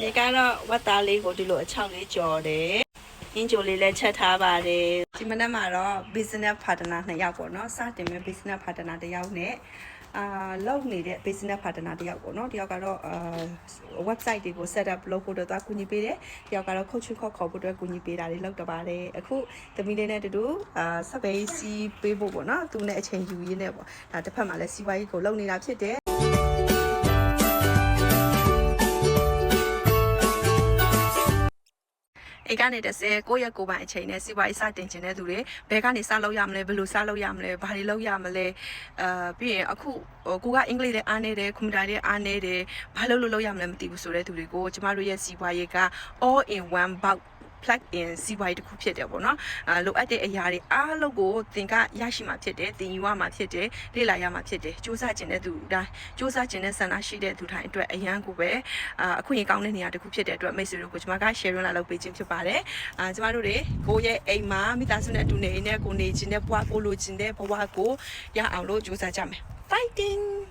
ဒီကတော့ဝတ်သားလေးကိုဒီလိုအချောက်လေးကြော်တယ်အင်းကြိုလေးလည်းချက်ထားပါတယ်ဒီမနက်မှာတော့ business partner 2ယောက်ပေါ့နော်စတင်မဲ့ business partner 1ယောက်နဲ့လုပ်နေတဲ့ business partner 1ယောက်ပေါ့နော်တယောက်ကတော့ website တွေကို set up လုပ်ဖို့တော့ကူညီပေးတယ်တယောက်ကတော့ coaching ခေါ်ဖို့အတွက်ကူညီပေးတာတွေလုပ်တော့ပါတယ်အခုသမီးလေးနဲ့တူတူစပိတ်စီးပေးဖို့ပေါ့နော်သူနဲ့အချိန်ယူရင်းနဲ့ပေါ့ဒါတစ်ဖက်မှာလည်းစီးပွားရေးကိုလုပ်နေတာဖြစ်တယ်အိမ်ကနေတစ်ဆယ်ကိုယ့်ရဲ့ကိုယ်ပိုင်အချိန်နဲ့စီးပွားရေးစတင်ခြင်းတဲ့သူတွေဘယ်ကနေစလုပ်ရမလဲဘယ်လိုစလုပ်ရမလဲဘာတွေလုပ်ရမလဲပြီးရင်အခုကိုကအင်္ဂလိပ်လည်းအားနေတယ်ကွန်ပျူတာလည်းအားနေတယ်ဘာလုပ်ရမလဲမသိဘူးဆိုတဲ့သူတွေကိုကျမတို့ရဲ့စီးပွားရေးက all in one box plug in စီးပွားရေးတစ်ခုဖြစ်တယ်ပေါ့နော်လိုအပ်တဲ့အရာတွေအားလုံးကိုသင်ကရရှိမှာဖြစ်တယ်သင်ယူရမှာဖြစ်တယ်လေ့လာရမှာဖြစ်တယ်စူးစမ်းခြင်းတဲ့သူတိုင်းစူးစမ်းခြင်းတဲ့ဆန္ဒရှိတဲ့သူတိုင်းအတွက်အရန်ကိုပဲအခုရင်ကောင်းတဲ့နေရာတစ်ခုဖြစ်တဲ့အတွက်မိတ်ဆွေတို့ကိုကျမက sharing လာလုပ်ပေးခြင်းဖြစ်ပါတယ်ကျမတို့တွေကိုရဲ့အိမ်မှာမိသားစုနဲ့အတူနေနေကိုနေခြင်းတဲ့ဘဝကိုလိုချင်တဲ့ဘဝကိုရအောင်လို့စူးစမ်းကြမယ် fighting